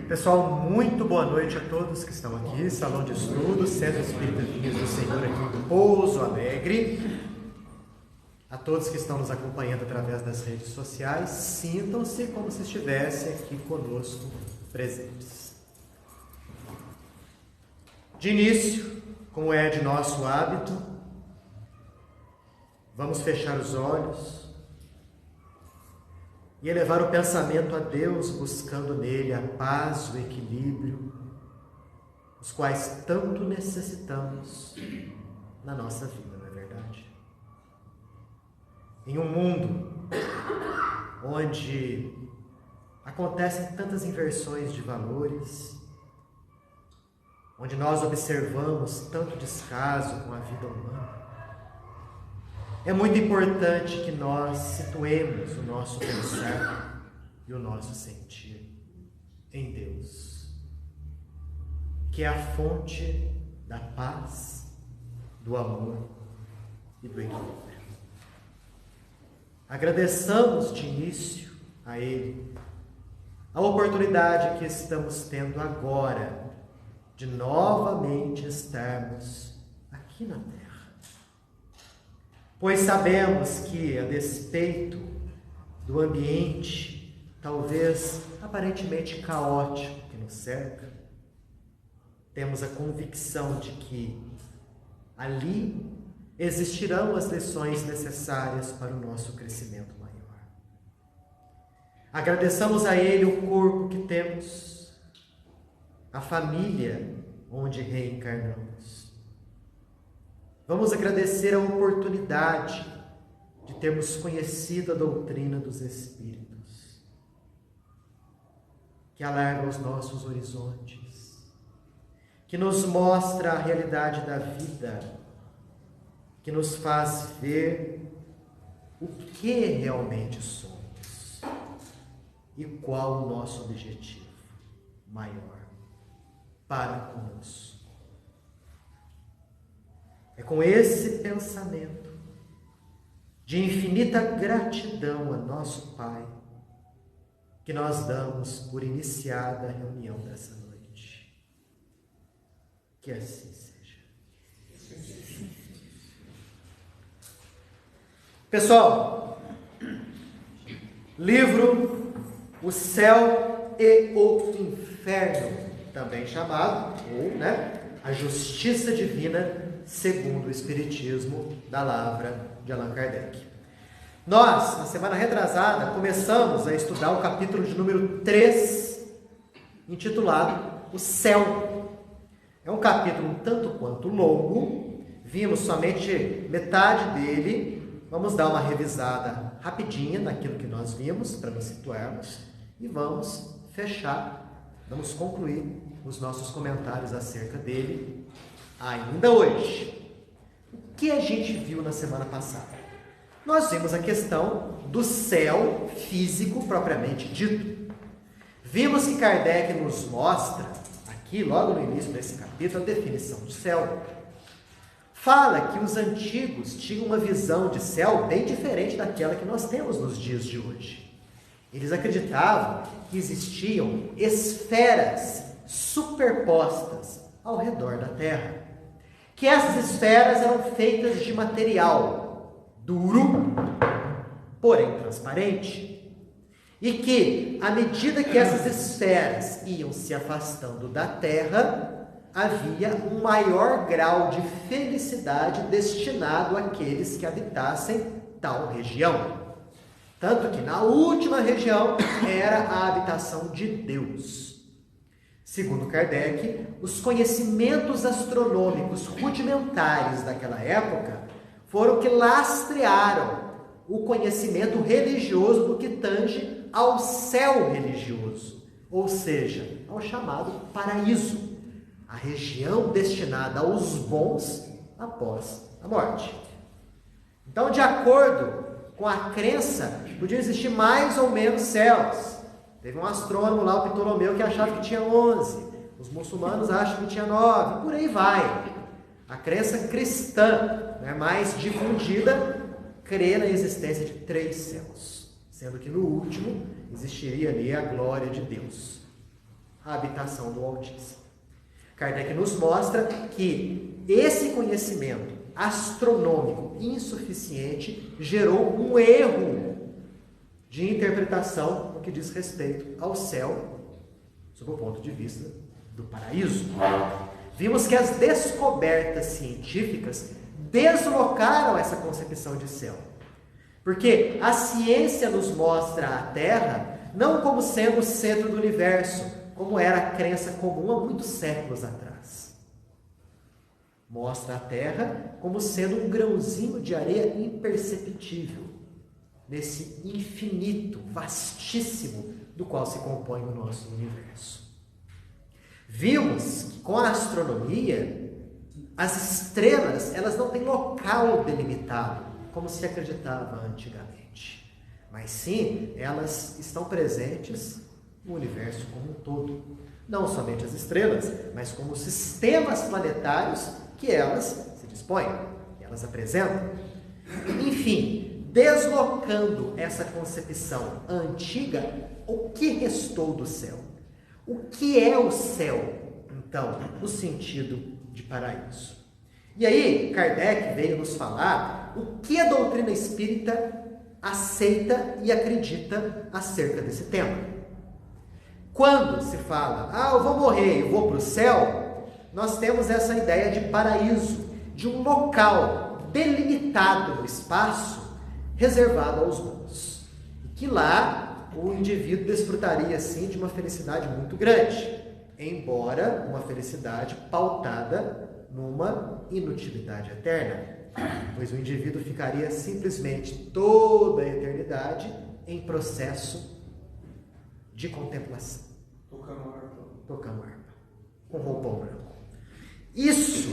Pessoal, muito boa noite a todos que estão aqui, Salão de Estudos, Centro Espírita Vinhas do Senhor aqui do Pouso Alegre. A todos que estão nos acompanhando através das redes sociais, sintam-se como se estivessem aqui conosco presentes. De início, como é de nosso hábito, vamos fechar os olhos e elevar o pensamento a Deus, buscando nele a paz, o equilíbrio, os quais tanto necessitamos na nossa vida, não é verdade? Em um mundo onde acontecem tantas inversões de valores, onde nós observamos tanto descaso com a vida humana, é muito importante que nós situemos o nosso pensar e o nosso sentir em Deus, que é a fonte da paz, do amor e do equilíbrio. Agradeçamos de início a Ele a oportunidade que estamos tendo agora de novamente estarmos aqui na Terra. Pois sabemos que, a despeito do ambiente, talvez aparentemente caótico que nos cerca, temos a convicção de que ali existirão as lições necessárias para o nosso crescimento maior. Agradeçamos a Ele o corpo que temos, a família onde reencarnamos. Vamos agradecer a oportunidade de termos conhecido a doutrina dos Espíritos, que alarga os nossos horizontes, que nos mostra a realidade da vida, que nos faz ver o que realmente somos e qual o nosso objetivo maior para conosco. É com esse pensamento de infinita gratidão a nosso Pai que nós damos por iniciada a reunião dessa noite. Que assim seja. Pessoal, livro O Céu e o Inferno, também chamado, A Justiça Divina segundo o Espiritismo, da Lavra de Allan Kardec. Nós, na semana retrasada, começamos a estudar o capítulo de número 3, intitulado O Céu. É um capítulo um tanto quanto longo, vimos somente metade dele, vamos dar uma revisada rapidinha naquilo que nós vimos, para nos situarmos, e vamos concluir os nossos comentários acerca dele ainda hoje. O que a gente viu na semana passada? Nós vimos a questão do céu físico propriamente dito. Vimos que Kardec nos mostra, aqui logo no início desse capítulo, a definição de céu. Fala que os antigos tinham uma visão de céu bem diferente daquela que nós temos nos dias de hoje. Eles acreditavam que existiam esferas superpostas ao redor da Terra, que essas esferas eram feitas de material duro, porém transparente, e que, à medida que essas esferas iam se afastando da Terra, havia um maior grau de felicidade destinado àqueles que habitassem tal região. Tanto que na última região era a habitação de Deus. Segundo Kardec, os conhecimentos astronômicos rudimentares daquela época foram que lastrearam o conhecimento religioso do que tange ao céu religioso, ou seja, ao chamado paraíso, a região destinada aos bons após a morte. Então, de acordo com a crença, podiam existir mais ou menos céus. Teve um astrônomo lá, o Ptolomeu, que achava que tinha 11. Os muçulmanos acham que tinha 9. Por aí vai. A crença cristã, mais difundida, crê na existência de 3 céus. Sendo que no último existiria ali a glória de Deus. a habitação do Altíssimo. Kardec nos mostra que esse conhecimento astronômico insuficiente gerou um erro de interpretação no que diz respeito ao céu, sob o ponto de vista do paraíso. Vimos que as descobertas científicas deslocaram essa concepção de céu. Porque a ciência nos mostra a Terra não como sendo o centro do universo, como era a crença comum há muitos séculos atrás. Mostra a Terra como sendo um grãozinho de areia imperceptível, nesse infinito, vastíssimo, do qual se compõe o nosso universo. Vimos que com a astronomia, as estrelas, elas não têm local delimitado, como se acreditava antigamente. Mas sim, elas estão presentes no universo como um todo. Não somente as estrelas, mas como os sistemas planetários que elas se dispõem, que elas apresentam. Enfim, deslocando essa concepção antiga, o que restou do céu? O que é o céu, então, no sentido de paraíso? E aí, Kardec veio nos falar o que a doutrina espírita aceita e acredita acerca desse tema. Quando se fala, eu vou morrer, eu vou para o céu, nós temos essa ideia de paraíso, de um local delimitado no espaço, reservado aos bons. E que lá o indivíduo desfrutaria, sim, de uma felicidade muito grande, embora uma felicidade pautada numa inutilidade eterna, pois o indivíduo ficaria simplesmente toda a eternidade em processo de contemplação. Tocando harpa. Com roupão branco. Isso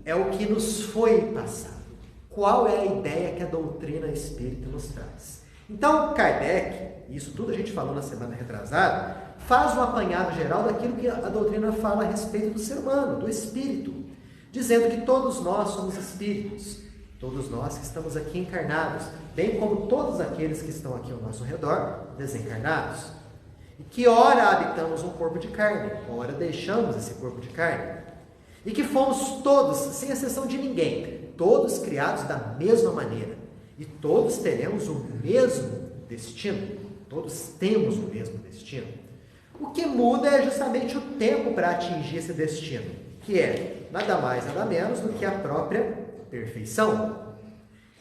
é o que nos foi passado. Qual é a ideia que a doutrina espírita nos traz? Então, Kardec, isso tudo a gente falou na semana retrasada, faz um apanhado geral daquilo que a doutrina fala a respeito do ser humano, do espírito, dizendo que todos nós somos espíritos, todos nós que estamos aqui encarnados, bem como todos aqueles que estão aqui ao nosso redor, desencarnados, e que ora habitamos um corpo de carne, ora deixamos esse corpo de carne, e que fomos todos, sem exceção de ninguém, todos criados da mesma maneira, e todos teremos o mesmo destino, todos temos o mesmo destino. O que muda é justamente o tempo para atingir esse destino, que é nada mais, nada menos do que a própria perfeição.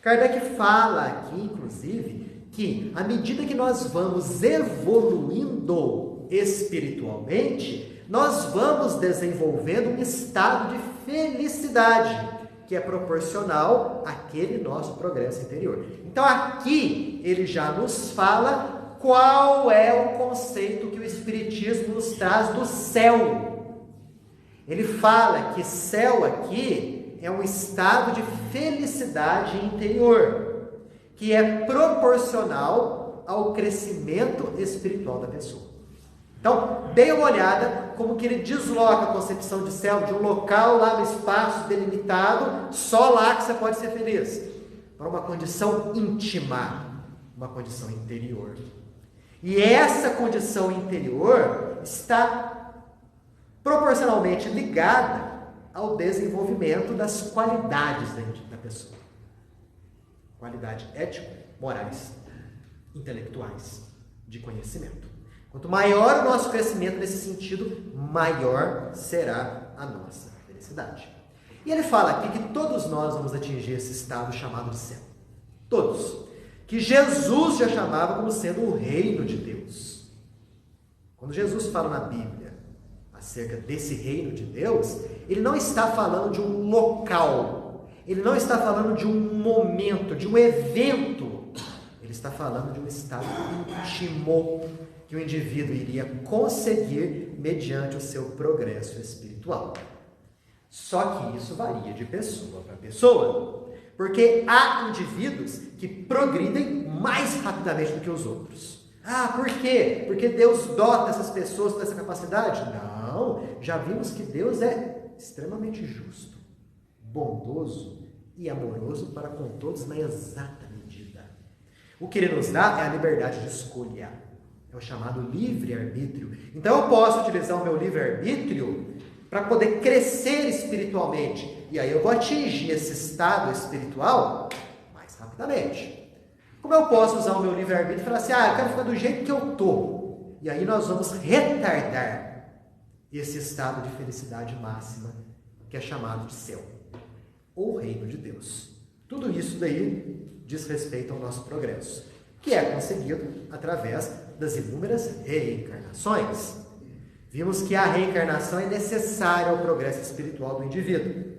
Kardec fala aqui, inclusive, que à medida que nós vamos evoluindo espiritualmente, nós vamos desenvolvendo um estado de felicidade, que é proporcional àquele nosso progresso interior. Então aqui ele já nos fala qual é o conceito que o Espiritismo nos traz do céu. Ele fala que céu aqui é um estado de felicidade interior, que é proporcional ao crescimento espiritual da pessoa. Então, dê uma olhada como que ele desloca a concepção de céu de um local lá no espaço delimitado, só lá que você pode ser feliz, para uma condição íntima, uma condição interior. E essa condição interior está proporcionalmente ligada ao desenvolvimento das qualidades da pessoa. Qualidades éticas, morais, intelectuais, de conhecimento. Quanto maior o nosso crescimento nesse sentido, maior será a nossa felicidade. E ele fala aqui que todos nós vamos atingir esse estado chamado de céu. Todos. Que Jesus já chamava como sendo o reino de Deus. Quando Jesus fala na Bíblia acerca desse reino de Deus, ele não está falando de um local, ele não está falando de um momento, de um evento, ele está falando de um estado íntimo que o indivíduo iria conseguir mediante o seu progresso espiritual. Só que isso varia de pessoa para pessoa, porque há indivíduos que progridem mais rapidamente do que os outros. Por quê? Porque Deus dota essas pessoas com essa capacidade? Não, já vimos que Deus é extremamente justo, bondoso e amoroso para com todos na exata medida. O que Ele nos dá é a liberdade de escolha. É o chamado livre-arbítrio. Então eu posso utilizar o meu livre-arbítrio para poder crescer espiritualmente. E aí eu vou atingir esse estado espiritual mais rapidamente. Como eu posso usar o meu livre-arbítrio e falar assim, eu quero ficar do jeito que eu estou. E aí nós vamos retardar esse estado de felicidade máxima que é chamado de céu, ou reino de Deus. Tudo isso daí diz respeito ao nosso progresso, que é conseguido através das inúmeras reencarnações. Vimos que a reencarnação é necessária ao progresso espiritual do indivíduo.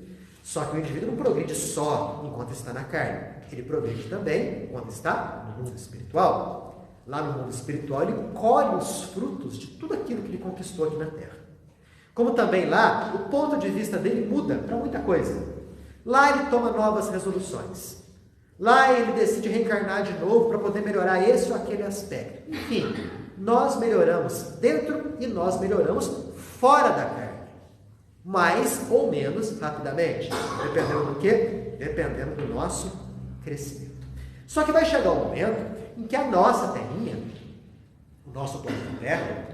Só que o indivíduo não progride só enquanto está na carne. Ele progride também quando está no mundo espiritual. Lá no mundo espiritual ele colhe os frutos de tudo aquilo que ele conquistou aqui na Terra. Como também lá, o ponto de vista dele muda para muita coisa. Lá ele toma novas resoluções. Lá ele decide reencarnar de novo para poder melhorar esse ou aquele aspecto. Enfim, nós melhoramos dentro e nós melhoramos fora da carne. Mais ou menos rapidamente. Dependendo do quê? Dependendo do nosso crescimento. Só que vai chegar um momento em que a nossa terrinha, o nosso planeta Terra,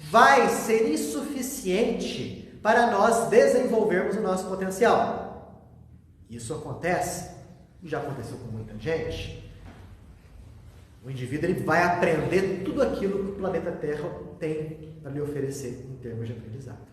vai ser insuficiente para nós desenvolvermos o nosso potencial. Isso acontece, e já aconteceu com muita gente. O indivíduo ele vai aprender tudo aquilo que o planeta Terra tem para lhe oferecer em termos de aprendizado.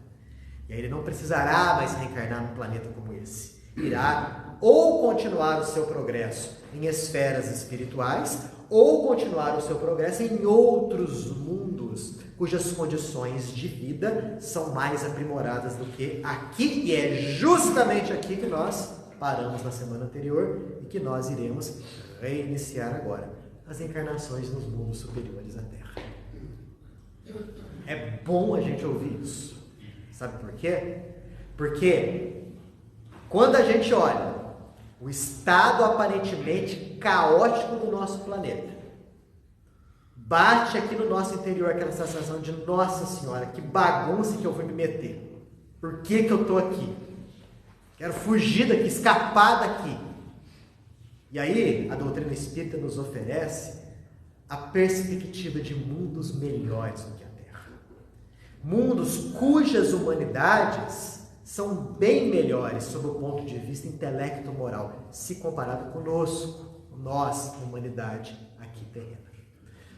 E aí ele não precisará mais reencarnar num planeta como esse. Irá ou continuar o seu progresso em esferas espirituais, ou continuar o seu progresso em outros mundos, cujas condições de vida são mais aprimoradas do que aqui, e é justamente aqui que nós paramos na semana anterior e que nós iremos reiniciar agora, as encarnações nos mundos superiores à Terra. É bom a gente ouvir isso. Sabe por quê? Porque quando a gente olha o estado aparentemente caótico do nosso planeta, bate aqui no nosso interior aquela sensação de Nossa Senhora, que bagunça que eu vou me meter. Por que eu estou aqui? Quero fugir daqui, escapar daqui. E aí, a doutrina espírita nos oferece a perspectiva de mundos melhores do que a Terra. Mundos cujas humanidades são bem melhores sob o ponto de vista intelecto-moral, se comparado conosco, nós, humanidade, aqui terrena.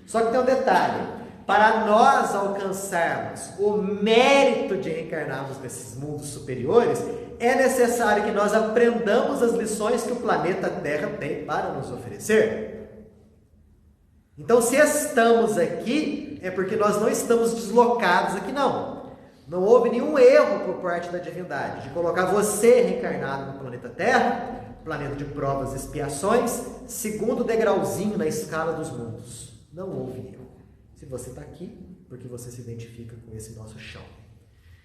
Só que tem um detalhe: para nós alcançarmos o mérito de reencarnarmos nesses mundos superiores, é necessário que nós aprendamos as lições que o planeta Terra tem para nos oferecer. Então, se estamos aqui, é porque nós não estamos deslocados aqui, não. Não houve nenhum erro por parte da divindade de colocar você reencarnado no planeta Terra, planeta de provas e expiações, segundo degrauzinho na escala dos mundos. Não houve erro. Se você está aqui, porque você se identifica com esse nosso chão.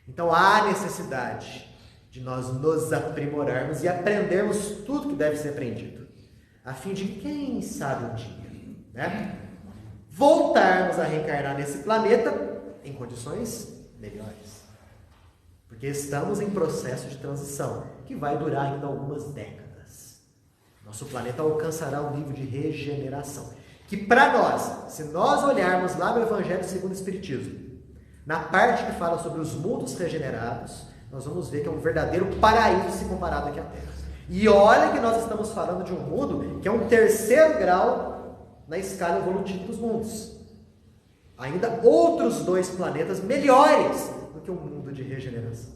Então há necessidade de nós nos aprimorarmos e aprendermos tudo que deve ser aprendido, a fim de, quem sabe um dia, né, voltarmos a reencarnar nesse planeta em condições melhores. Porque estamos em processo de transição, que vai durar ainda algumas décadas. Nosso planeta alcançará um nível de regeneração, que para nós, se nós olharmos lá no Evangelho segundo o Espiritismo, na parte que fala sobre os mundos regenerados, nós vamos ver que é um verdadeiro paraíso se comparado aqui à Terra. E olha que nós estamos falando de um mundo que é um terceiro grau na escala evolutiva dos mundos. Ainda outros 2 planetas melhores do que o mundo de regeneração.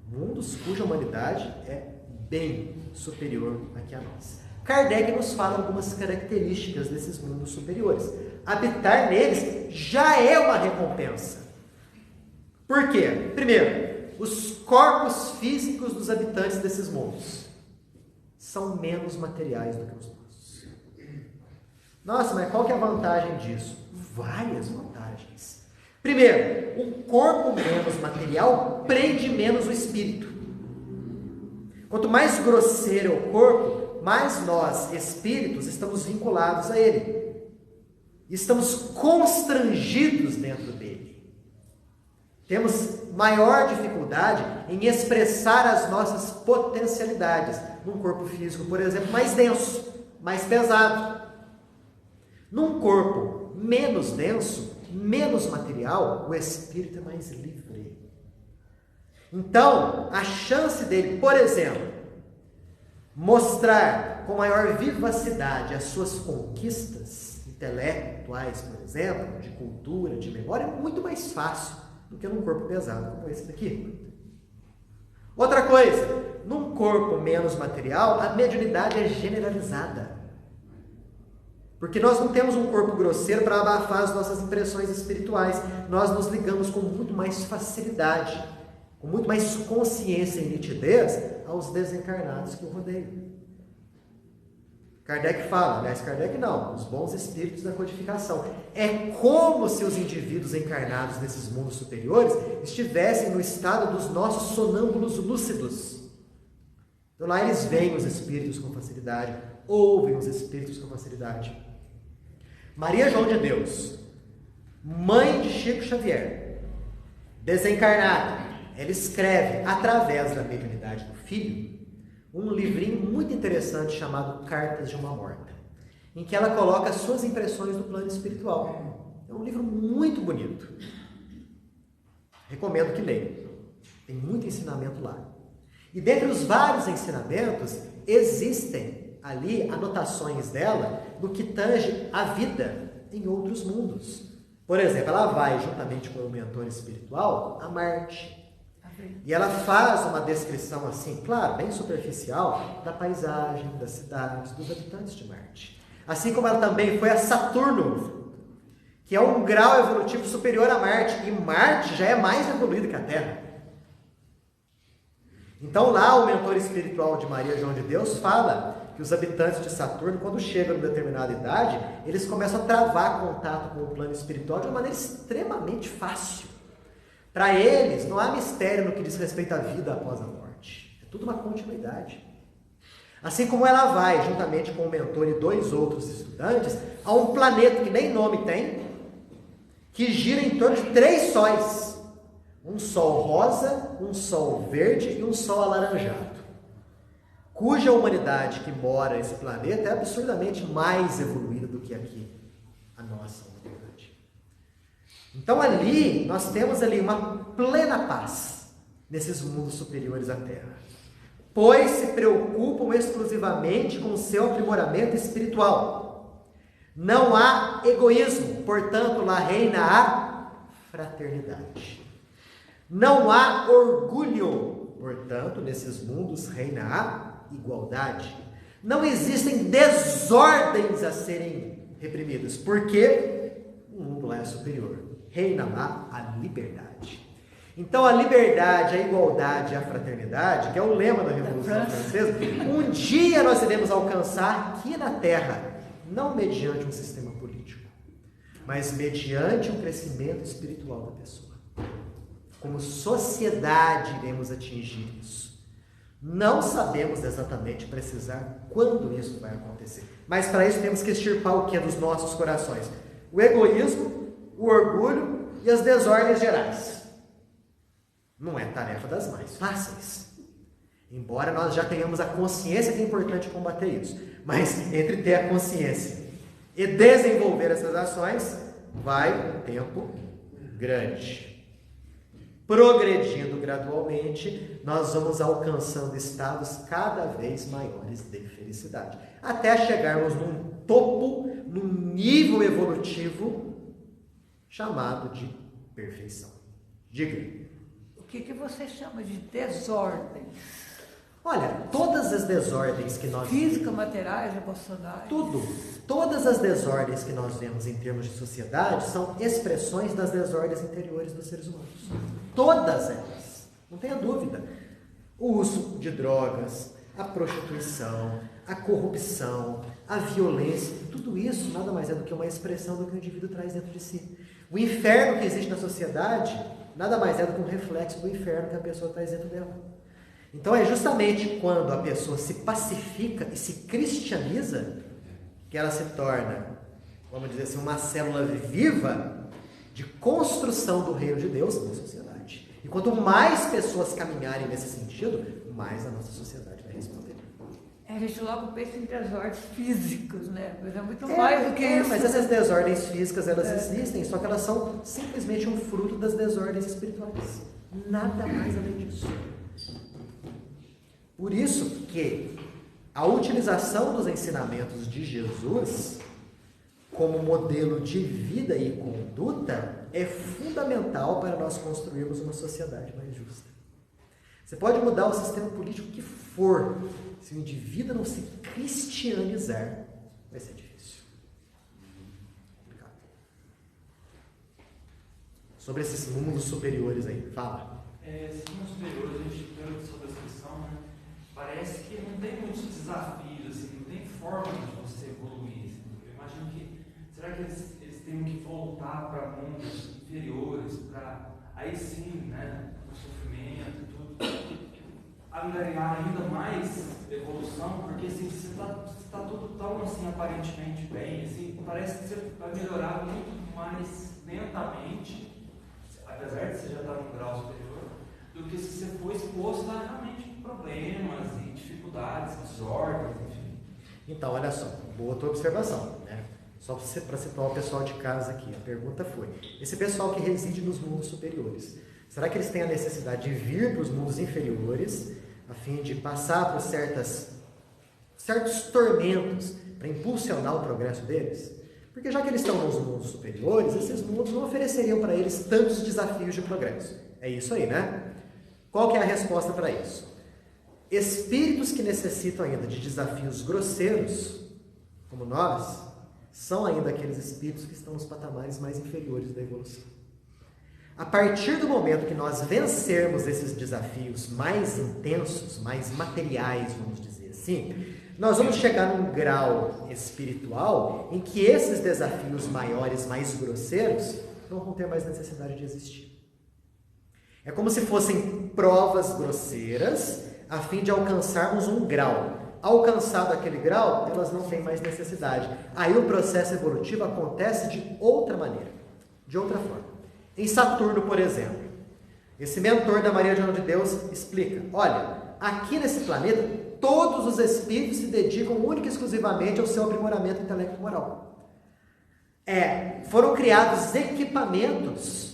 Mundos cuja humanidade é bem superior aqui a nós. Kardec nos fala algumas características desses mundos superiores. Habitar neles já é uma recompensa. Por quê? Primeiro, os corpos físicos dos habitantes desses mundos são menos materiais do que os nossos. Nossa, mas qual que é a vantagem disso? Várias vantagens. Primeiro, um corpo menos material prende menos o espírito. Quanto mais grosseiro é o corpo, mais nós, espíritos, estamos vinculados a ele. Estamos constrangidos dentro dele. Temos maior dificuldade em expressar as nossas potencialidades num corpo físico, por exemplo, mais denso, mais pesado. Num corpo menos denso, menos material, o espírito é mais livre. Então, a chance dele, por exemplo, mostrar com maior vivacidade as suas conquistas intelectuais, por exemplo, de cultura, de memória, é muito mais fácil do que num corpo pesado como esse daqui. Outra coisa, num corpo menos material, a mediunidade é generalizada. Porque nós não temos um corpo grosseiro para abafar as nossas impressões espirituais. Nós nos ligamos com muito mais facilidade, com muito mais consciência e nitidez aos desencarnados que o rodeiam. Kardec fala, aliás, Kardec não, os bons espíritos da codificação. É como se os indivíduos encarnados nesses mundos superiores estivessem no estado dos nossos sonâmbulos lúcidos. Então lá eles veem os espíritos com facilidade, ouvem os espíritos com facilidade. Maria João de Deus, mãe de Chico Xavier, desencarnada, ela escreve, através da mediunidade do filho, um livrinho muito interessante chamado Cartas de uma Morta, em que ela coloca as suas impressões do plano espiritual. É um livro muito bonito. Recomendo que leiam. Tem muito ensinamento lá. E dentre os vários ensinamentos, existem ali anotações dela no que tange a vida em outros mundos. Por exemplo, ela vai, juntamente com o mentor espiritual, a Marte. E ela faz uma descrição assim, claro, bem superficial, da paisagem, das cidades, dos habitantes de Marte. Assim como ela também foi a Saturno, que é um grau evolutivo superior a Marte. E Marte já é mais evoluído que a Terra. Então lá o mentor espiritual de Maria João de Deus fala que os habitantes de Saturno, quando chegam a uma determinada idade, eles começam a travar contato com o plano espiritual de uma maneira extremamente fácil. Para eles, não há mistério no que diz respeito à vida após a morte. É tudo uma continuidade. Assim como ela vai, juntamente com o mentor e 2 outros estudantes, a um planeta que nem nome tem, que gira em torno de 3 sóis. Um sol rosa, um sol verde e um sol alaranjado. Cuja humanidade que mora nesse planeta é absurdamente mais evoluída do que aqui, a nossa humanidade. Então ali, nós temos ali uma plena paz nesses mundos superiores à Terra, pois se preocupam exclusivamente com o seu aprimoramento espiritual. Não há egoísmo, portanto lá reina a fraternidade. Não há orgulho, portanto nesses mundos reina a igualdade. Não existem desordens a serem reprimidas, porque o mundo lá é superior. Reina lá a liberdade. Então a liberdade, a igualdade e a fraternidade, que é o lema da Revolução Francesa, um dia nós iremos alcançar aqui na Terra, não mediante um sistema político, mas mediante um crescimento espiritual da pessoa. Como sociedade iremos atingir isso. Não sabemos exatamente precisar quando isso vai acontecer, mas para isso temos que extirpar o que é dos nossos corações? O egoísmo, o orgulho e as desordens gerais. Não é tarefa das mais fáceis. Embora nós já tenhamos a consciência que é importante combater isso. Mas entre ter a consciência e desenvolver essas ações, vai um tempo grande. Progredindo gradualmente, nós vamos alcançando estados cada vez maiores de felicidade. Até chegarmos num topo, num nível evolutivo chamado de perfeição. Diga. O que você chama de desordem? Olha, todas as desordens que nós... Física, materiais, emocionais... Tudo. Todas as desordens que nós vemos em termos de sociedade são expressões das desordens interiores dos seres humanos. Todas elas. Não tenha dúvida. O uso de drogas, a prostituição, a corrupção, a violência, tudo isso nada mais é do que uma expressão do que o indivíduo traz dentro de si. O inferno que existe na sociedade nada mais é do que um reflexo do inferno que a pessoa traz dentro dela. Então é justamente quando a pessoa se pacifica e se cristianiza que ela se torna, vamos dizer assim, uma célula viva de construção do reino de Deus na sociedade. E quanto mais pessoas caminharem nesse sentido, mais a nossa sociedade vai responder. A gente logo pensa em desordens físicos, né? Mas é muito mais do que isso. Mas essas desordens físicas, elas existem, só que elas são simplesmente um fruto das desordens espirituais. Nada mais além disso. Por isso que a utilização dos ensinamentos de Jesus como modelo de vida e conduta é fundamental para nós construirmos uma sociedade mais justa. Você pode mudar o sistema político que for, se o indivíduo não se cristianizar, vai ser difícil. Complicado. Sobre esses mundos superiores aí, fala. Esses mundos superiores, a gente, pela sua descrição, né, parece que não tem muitos desafios, assim, não tem forma de você evoluir. Assim. Eu imagino que, será que eles têm que voltar para mundos inferiores, para, aí sim, né, o sofrimento e tudo, angariar ainda mais evolução, porque assim, você está tudo tão assim, aparentemente bem, assim, parece que você vai melhorar muito mais lentamente, apesar de você já estar num grau superior, do que se você for exposto a realmente problemas e dificuldades, desordens, enfim. Então, olha só, boa tua observação, né? Só para situar o pessoal de casa aqui, a pergunta foi, esse pessoal que reside nos mundos superiores, será que eles têm a necessidade de vir para os mundos inferiores, a fim de passar por certos tormentos para impulsionar o progresso deles? Porque já que eles estão nos mundos superiores, esses mundos não ofereceriam para eles tantos desafios de progresso. É isso aí, né? Qual que é a resposta para isso? Espíritos que necessitam ainda de desafios grosseiros, como nós, são ainda aqueles espíritos que estão nos patamares mais inferiores da evolução. A partir do momento que nós vencermos esses desafios mais intensos, mais materiais, vamos dizer assim, nós vamos chegar num grau espiritual em que esses desafios maiores, mais grosseiros, não vão ter mais necessidade de existir. É como se fossem provas grosseiras a fim de alcançarmos um grau. Alcançado aquele grau, elas não têm mais necessidade. Aí o processo evolutivo acontece de outra maneira, de outra forma. Em Saturno, por exemplo, esse mentor da Maria Joana de Deus explica, olha, aqui nesse planeta, todos os espíritos se dedicam única e exclusivamente ao seu aprimoramento intelecto-moral. Foram criados equipamentos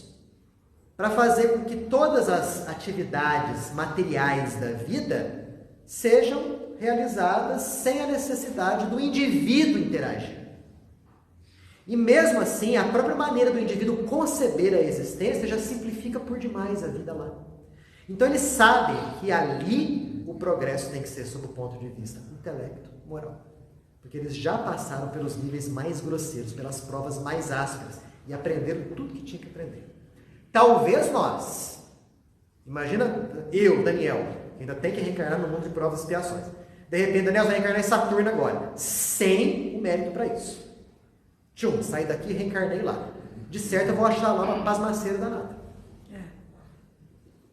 para fazer com que todas as atividades materiais da vida sejam realizadas sem a necessidade do indivíduo interagir. E mesmo assim, a própria maneira do indivíduo conceber a existência já simplifica por demais a vida lá. Então eles sabem que ali o progresso tem que ser sob o ponto de vista intelecto-moral. Porque eles já passaram pelos níveis mais grosseiros, pelas provas mais ásperas e aprenderam tudo que tinha que aprender. Talvez nós, imagina eu, Daniel, que ainda tem que reencarnar no mundo de provas e expiações. De repente, Daniel vai reencarnar em Saturno agora, sem o mérito para isso. Saí daqui e reencarnei lá. De certo, eu vou achar lá uma pasmaceira danada.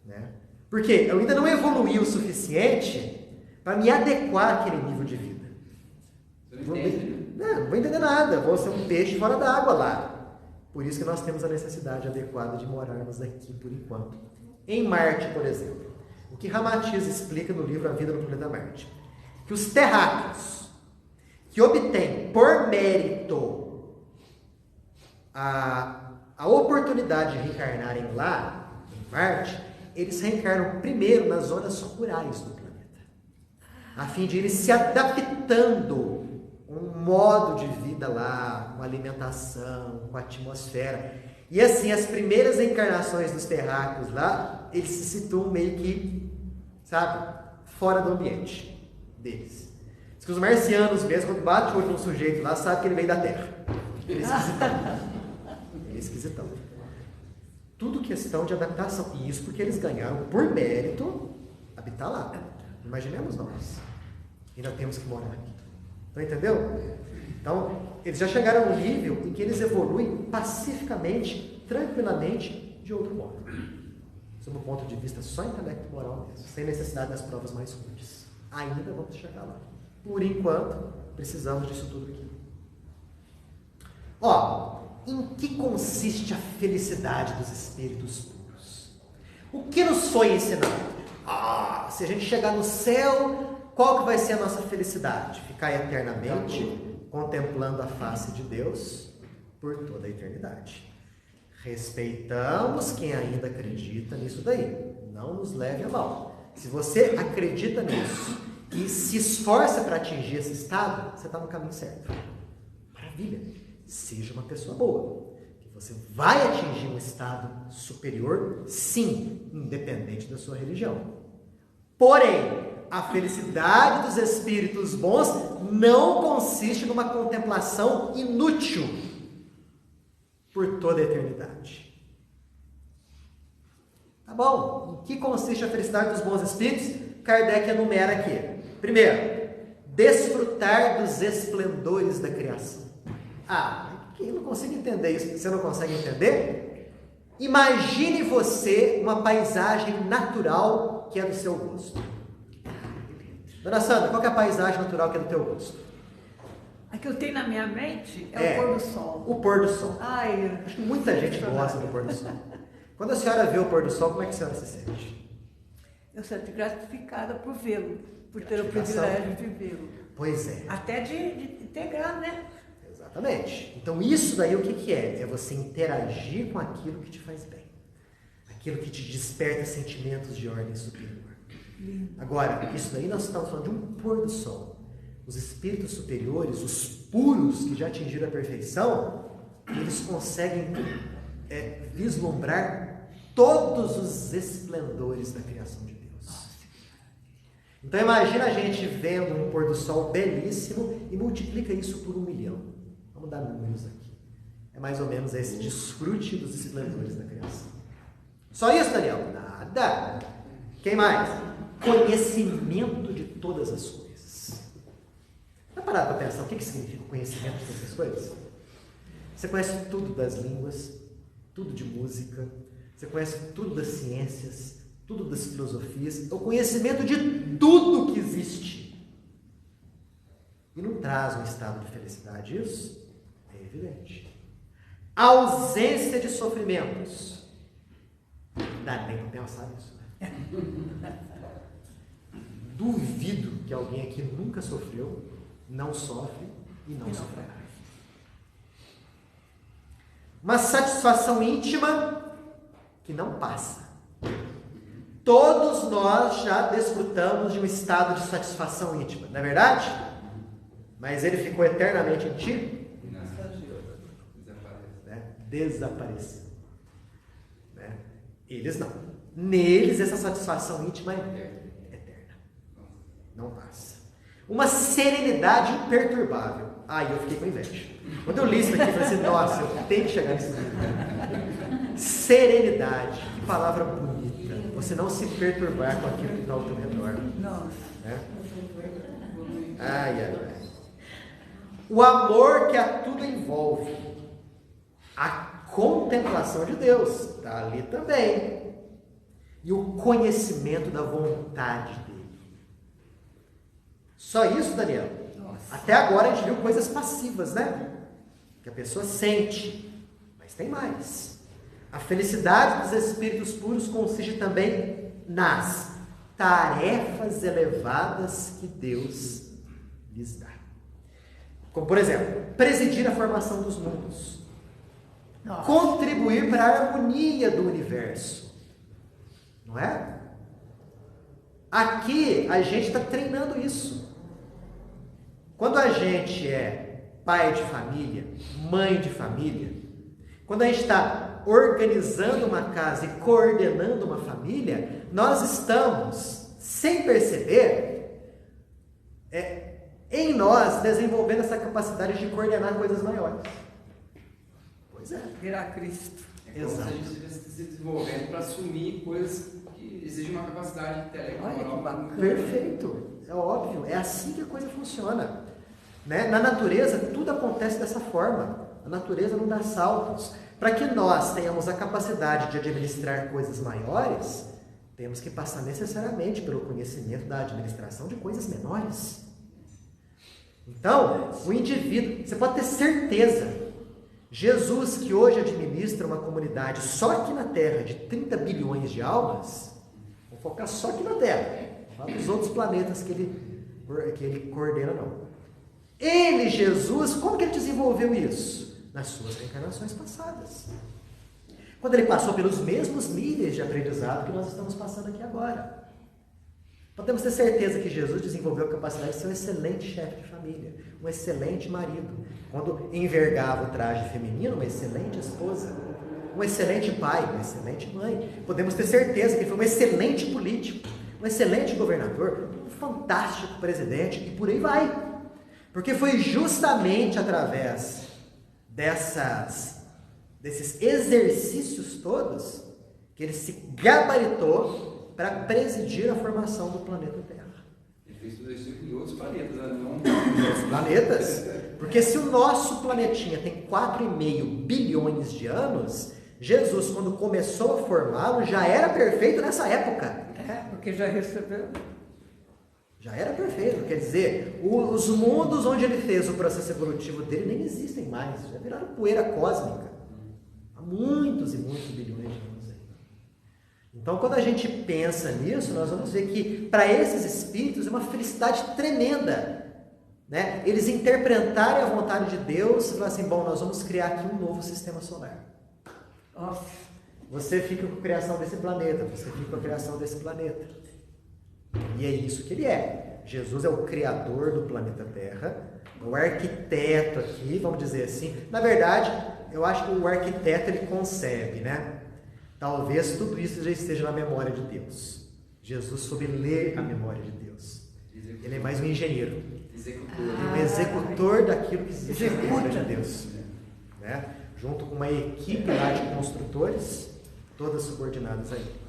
Né? Porque eu ainda não evoluí o suficiente para me adequar àquele nível de vida. Não vou entender nada. Vou ser um peixe fora d'água lá. Por isso que nós temos a necessidade adequada de morarmos aqui por enquanto. Em Marte, por exemplo. O que Ramatiz explica no livro A Vida no Planeta Marte. Que os terráqueos que obtêm por mérito a oportunidade de reencarnarem lá, em Marte, eles reencarnam primeiro nas zonas rurais do planeta, a fim de irem se adaptando um modo de vida lá, uma alimentação, com a atmosfera. E assim, as primeiras encarnações dos terráqueos lá, eles se situam meio que, sabe, fora do ambiente deles. Diz que os marcianos mesmo, quando bate o olho num sujeito lá, sabe que ele veio da Terra. Ele é esquisitão. Ele é esquisitão. Tudo questão de adaptação. E isso porque eles ganharam, por mérito, habitar lá. Imaginemos nós. Ainda temos que morar aqui. Então, entendeu? Então, eles já chegaram a um nível em que eles evoluem pacificamente, tranquilamente, de outro modo. Sob um ponto de vista só intelecto moral mesmo, sem necessidade das provas mais rudes. Ainda vamos chegar lá. Por enquanto, precisamos disso tudo aqui. Em que consiste a felicidade dos espíritos puros? O que nos foi ensinado? Se a gente chegar no céu, qual que vai ser a nossa felicidade? Ficar eternamente contemplando a face de Deus por toda a eternidade. Respeitamos quem ainda acredita nisso daí. Não nos leve a mal. Se você acredita nisso e se esforça para atingir esse estado, você está no caminho certo. Maravilha. Seja uma pessoa boa. Que você vai atingir um estado superior, sim, independente da sua religião. Porém, a felicidade dos espíritos bons não consiste numa contemplação inútil por toda a eternidade. Tá bom? Em que consiste a felicidade dos bons espíritos? Kardec enumera aqui. Primeiro, desfrutar dos esplendores da criação. Quem não consigo entender isso? Você não consegue entender? Imagine você uma paisagem natural que é do seu gosto. Dona Sandra, qual que é a paisagem natural que é do teu gosto? A que eu tenho na minha mente é o pôr do sol. O pôr do sol. Ai, acho que muita gente gosta do pôr do sol. Quando a senhora vê o pôr do sol, como é que a senhora se sente? Eu sinto gratificada por vê-lo, por ter o privilégio de vê-lo. Pois é. Até de integrar, né? Exatamente. Então isso daí o que é? É você interagir com aquilo que te faz bem. Aquilo que te desperta sentimentos de ordem superior. Agora, isso daí nós estamos falando de um pôr do sol. Os espíritos superiores, os puros que já atingiram a perfeição, eles conseguem vislumbrar todos os esplendores da criação de Deus. Então imagina a gente vendo um pôr do sol belíssimo e multiplica isso por 1 milhão. Vamos dar números aqui. É mais ou menos esse desfrute dos esplendores da criação. Só isso, Daniel? Nada. Quem mais? Conhecimento de todas as coisas. Dá para parar para pensar o que significa o conhecimento de todas as coisas? Você conhece tudo das línguas, tudo de música, você conhece tudo das ciências, tudo das filosofias, é o conhecimento de tudo que existe. E não traz um estado de felicidade isso? É evidente. A ausência de sofrimentos. Não dá nem para pensar nisso, né? Duvido que alguém aqui nunca sofreu, não sofre e não sofrerá. Uma satisfação íntima que não passa. Todos nós já desfrutamos de um estado de satisfação íntima, não é verdade? Mas ele ficou eternamente em ti? Desapareceu. Né? Eles não. Neles essa satisfação íntima é eterna. Não passa. Uma serenidade imperturbável. Eu fiquei com inveja. Quando eu li isso aqui, eu falei assim, nossa, eu tenho que chegar nesse nível. Serenidade, que palavra bonita. Você não se perturbar com aquilo que está ao teu redor. Nossa. Né? Ai. O amor que a tudo envolve. A contemplação de Deus está ali também. E o conhecimento da vontade dele. Só isso, Daniel? Nossa. Até agora a gente viu coisas passivas, né? Que a pessoa sente. Mas tem mais. A felicidade dos espíritos puros consiste também nas tarefas elevadas que Deus lhes dá. Como, por exemplo, presidir a formação dos mundos. Nossa. Contribuir para a harmonia do universo. Não é? Aqui a gente está treinando isso. Quando a gente é pai de família, mãe de família, quando a gente está organizando uma casa e coordenando uma família, nós estamos, sem perceber, em nós desenvolvendo essa capacidade de coordenar coisas maiores. Pois é. Virar Cristo. Exato. A gente estivesse se desenvolvendo para assumir coisas que exigem uma capacidade intelectual. Olha que bacana. Perfeito. É óbvio. É assim que a coisa funciona. Né? Na natureza, tudo acontece dessa forma. A natureza não dá saltos. Para que nós tenhamos a capacidade de administrar coisas maiores, temos que passar necessariamente pelo conhecimento da administração de coisas menores. Então, o indivíduo, você pode ter certeza, Jesus, que hoje administra uma comunidade só aqui na Terra de 30 bilhões de almas, vou focar só aqui na Terra, não vamos os outros planetas que ele coordena, não. Ele, Jesus, como que ele desenvolveu isso? Nas suas reencarnações passadas. Quando ele passou pelos mesmos níveis de aprendizado que nós estamos passando aqui agora. Podemos ter certeza que Jesus desenvolveu a capacidade de ser um excelente chefe de família, um excelente marido. Quando envergava o traje feminino, uma excelente esposa, um excelente pai, uma excelente mãe. Podemos ter certeza que ele foi um excelente político, um excelente governador, um fantástico presidente, e por aí vai. Porque foi justamente através desses exercícios todos que ele se gabaritou para presidir a formação do planeta Terra. Ele fez tudo isso em outros planetas, né? Não Outros planetas? Porque se o nosso planetinha tem 4,5 bilhões de anos, Jesus, quando começou a formá-lo, já era perfeito nessa época. Porque já recebeu. Já era perfeito, quer dizer, os mundos onde ele fez o processo evolutivo dele nem existem mais, já viraram poeira cósmica, há muitos e muitos bilhões de anos aí. Então, quando a gente pensa nisso, nós vamos ver que para esses espíritos é uma felicidade tremenda, né? Eles interpretarem a vontade de Deus e falar assim, bom, nós vamos criar aqui um novo sistema solar. Nossa. Você fica com a criação desse planeta, você fica com a criação desse planeta. E é isso que ele é. Jesus é o criador do planeta Terra, o arquiteto aqui, vamos dizer assim. Na verdade, eu acho que o arquiteto ele concebe, né? Talvez tudo isso já esteja na memória de Deus. Jesus soube ler a memória de Deus. Ele é mais um engenheiro. Um executor daquilo que existe na memória de Deus. Né? Junto com uma equipe lá de construtores, todas subordinadas a ele.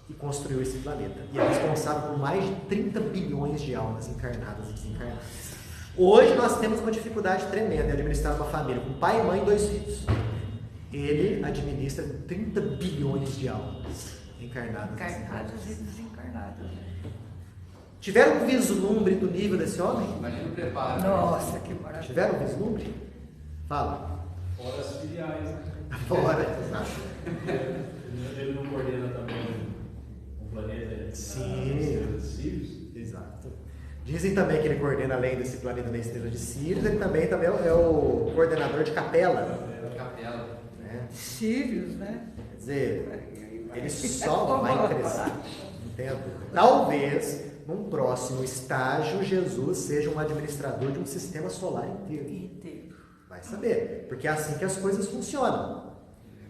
E construiu esse planeta. E é responsável por mais de 30 bilhões de almas encarnadas e desencarnadas. Hoje nós temos uma dificuldade tremenda em administrar uma família com pai, mãe e 2 filhos. Ele administra 30 bilhões de almas encarnadas Encarnadas e desencarnadas. Tiveram um vislumbre do nível desse homem? Imagina o preparo. Nossa, que maravilha. Tiveram um vislumbre? Fala. Fora as filiais, né? Fora, exato. Ele não coordena também um planeta? Sim. De Sirius? Exato. Dizem também que ele coordena, além desse planeta da estrela de Sirius, ele também é o coordenador de Capela. Capela. Né? Sírios, né? Quer dizer, ele só vai crescer. Entendo. Talvez, num próximo estágio, Jesus seja um administrador de um sistema solar inteiro. Vai saber, porque é assim que as coisas funcionam.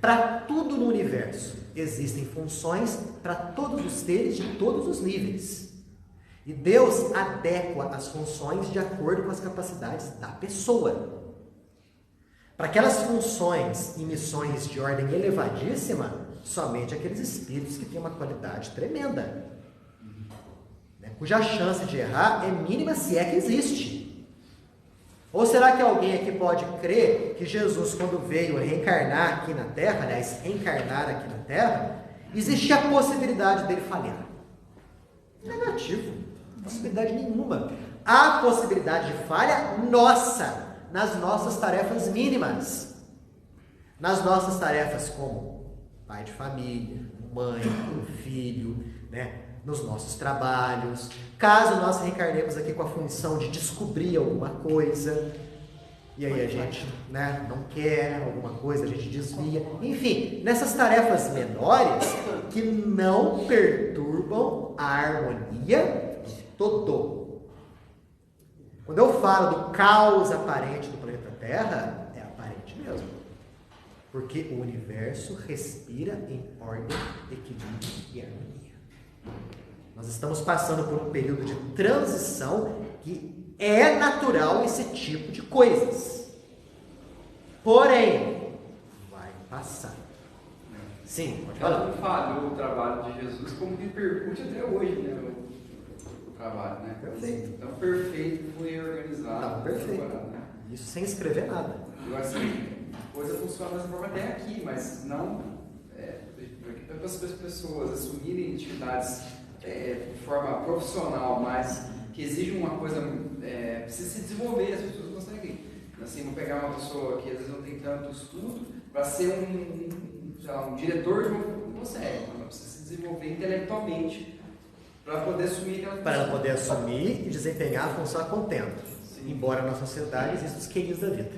Para tudo no universo existem funções para todos os seres de todos os níveis. E Deus adequa as funções de acordo com as capacidades da pessoa. Para aquelas funções e missões de ordem elevadíssima, somente aqueles espíritos que têm uma qualidade tremenda, né? Cuja chance de errar é mínima, se é que existe. Ou será que alguém aqui pode crer que Jesus, quando veio reencarnar aqui na Terra, aliás, reencarnar aqui na Terra, existia a possibilidade dele falhar? Negativo, possibilidade nenhuma. Há possibilidade de falha nossa, nas nossas tarefas mínimas. Nas nossas tarefas como pai de família, mãe, filho, né? Nos nossos trabalhos, caso nós reencarnemos aqui com a função de descobrir alguma coisa, e aí a gente, né, não quer alguma coisa, a gente desvia, enfim, nessas tarefas menores que não perturbam a harmonia do todo. Quando eu falo do caos aparente do planeta Terra, é aparente mesmo, porque o universo respira em ordem, equilíbrio e harmonia. Nós estamos passando por um período de transição que é natural esse tipo de coisas. Porém, vai passar. Sim, pode falar. Ela não falhou o trabalho de Jesus como repercute até hoje, né? O trabalho, né? Perfeito. Então, perfeito, foi organizado. Tá, perfeito. Né? Isso sem escrever nada. Agora, assim, a coisa funciona dessa forma até aqui, mas não para as pessoas assumirem atividades de forma profissional, mas que exige uma coisa, precisa se desenvolver, as pessoas conseguem. Assim, vou pegar uma pessoa que às vezes não tem tanto estudo para ser um diretor de uma, não consegue, ela precisa se desenvolver intelectualmente Para poder assumir aquela Para ela função. poder assumir e desempenhar a função a contento. Sim. Embora na sociedade existam os QIs da vida.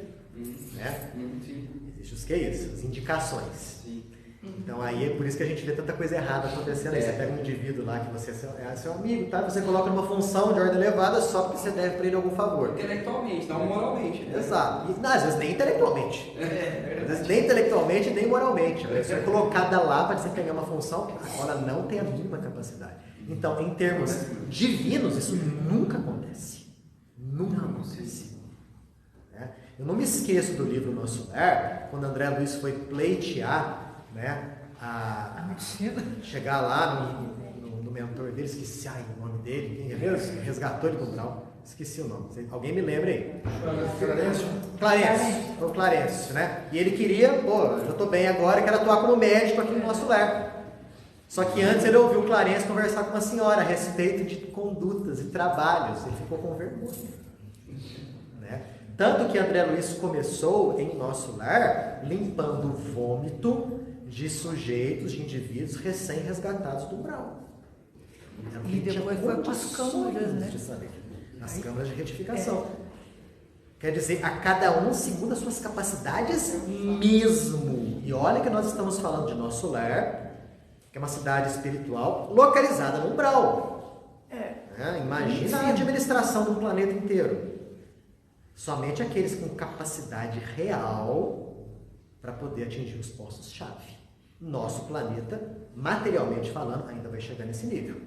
Né? Sim. Existem os QIs, as indicações. Sim. Então aí é por isso que a gente vê tanta coisa errada acontecendo aí. Você pega um indivíduo lá que você é seu amigo, tá? Você coloca numa função de ordem elevada só porque você deve para ele algum favor. Intelectualmente, não moralmente. Né? Exato. E, não, às vezes nem intelectualmente. É Às vezes nem intelectualmente, nem moralmente. A pessoa é colocada lá para desempenhar uma função, agora não tem a mínima capacidade. Então, em termos divinos, isso nunca acontece. Nunca acontece. Né? Eu não me esqueço do livro Nosso Lar, quando André Luiz foi pleitear, né, A medicina. chegar lá no mentor dele, esqueci o nome dele, quem é mesmo? Resgatou ele do Brau. Esqueci o nome. Alguém me lembra aí? Clarence. Foi o Clarence, né? E ele queria, eu já estou bem agora, quero atuar como médico aqui no Nosso Lar. Só que antes ele ouviu o Clarence conversar com uma senhora a respeito de condutas e trabalhos. Ele ficou com vergonha. Né? Tanto que André Luiz começou em Nosso Lar limpando o vômito de sujeitos, de indivíduos recém-resgatados do umbral. E depois foi para as câmaras, né? As câmaras de retificação. Quer dizer, a cada um segundo as suas capacidades mesmo. E olha que nós estamos falando de Nosso Lar, que é uma cidade espiritual localizada no umbral. Imagina a administração de um planeta inteiro. Somente aqueles com capacidade real para poder atingir os postos-chave. Nosso planeta, materialmente falando, ainda vai chegar nesse nível.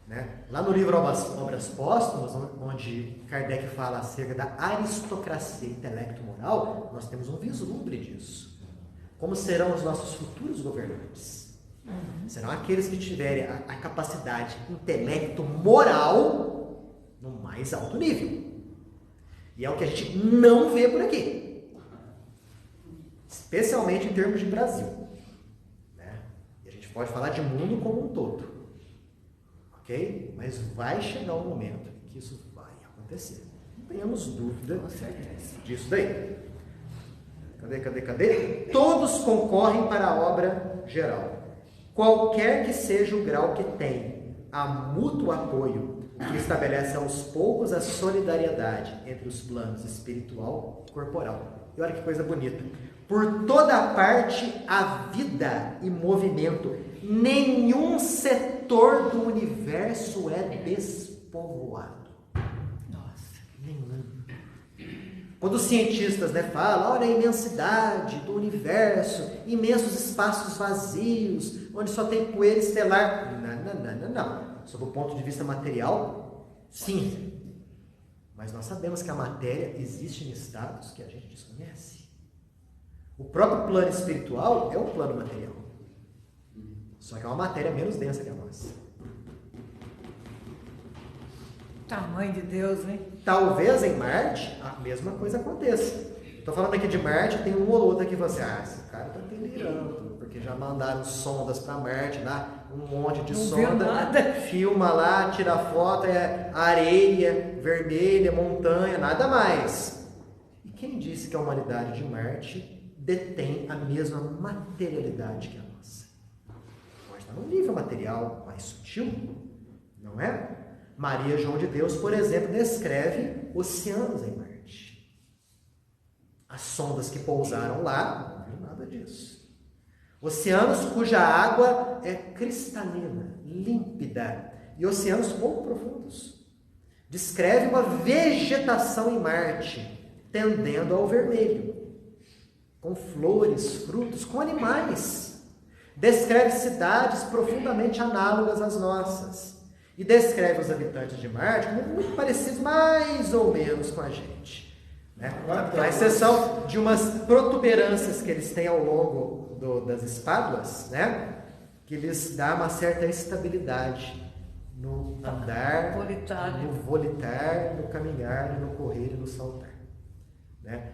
Né? Lá no livro Obras Póstumas, onde Kardec fala acerca da aristocracia intelecto-moral, nós temos um vislumbre disso. Como serão os nossos futuros governantes? Serão aqueles que tiverem a capacidade intelecto-moral no mais alto nível. E é o que a gente não vê por aqui. Especialmente em termos de Brasil. Né? E a gente pode falar de mundo como um todo. Ok? Mas vai chegar um momento em que isso vai acontecer. Não tenhamos dúvida disso daí. Cadê? Todos concorrem para a obra geral. Qualquer que seja o grau que tem, há mútuo apoio, que estabelece aos poucos a solidariedade entre os planos espiritual e corporal. E olha que coisa bonita. Por toda parte há vida e movimento. Nenhum setor do universo é despovoado. Nossa. Nenhum. Quando os cientistas falam, olha a imensidade do universo, imensos espaços vazios, onde só tem poeira estelar. Não. Sob o ponto de vista material, sim. Mas nós sabemos que a matéria existe em estados que a gente desconhece. O próprio plano espiritual é um plano material. Só que é uma matéria menos densa que a nossa. Tamanho de Deus, hein? Talvez em Marte a mesma coisa aconteça. Estou falando aqui de Marte, tem um ou outro aqui que você, esse cara está delirando, porque já mandaram sondas para Marte, lá, um monte de sonda, filma lá, tira foto, é areia, vermelha, montanha, nada mais. E quem disse que a humanidade de Marte detém a mesma materialidade que a nossa? Pode estar num nível material mais sutil, não é? Maria João de Deus, por exemplo, descreve oceanos em Marte. As sondas que pousaram lá não viram nada disso. Oceanos cuja água é cristalina, límpida, e oceanos pouco profundos. Descreve uma vegetação em Marte, tendendo ao vermelho, com flores, frutos, com animais. Descreve cidades profundamente análogas às nossas. E descreve os habitantes de Marte como muito parecidos mais ou menos com a gente. Né? À exceção de umas protuberâncias que eles têm ao longo das espáduas, né? Que lhes dá uma certa estabilidade no andar, no volitar, no caminhar, no correr e no saltar. Né?